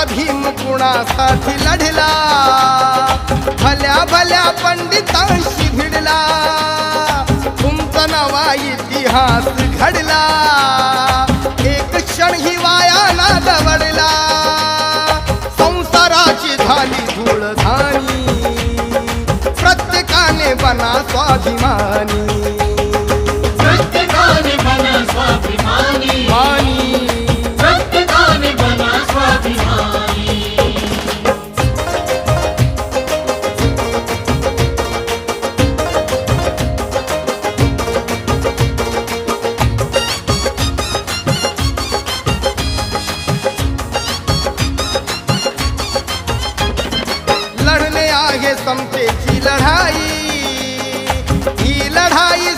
भीम कुणासाठी लढला, भल्या भल्या पंडितांशी भिडला, तुमचा नवा इतिहास घडला, एक क्षण ही वाया ना दवडला, संसाराची झाली धूळधाणी, प्रत्येकाने बना स्वाभिमानी, प्रत्येकाने बना स्वाभिमानी, मानी प्रत्येकाने बना स्वाभिमानी. लढणे आहे समतेची लढाई, ही लढाई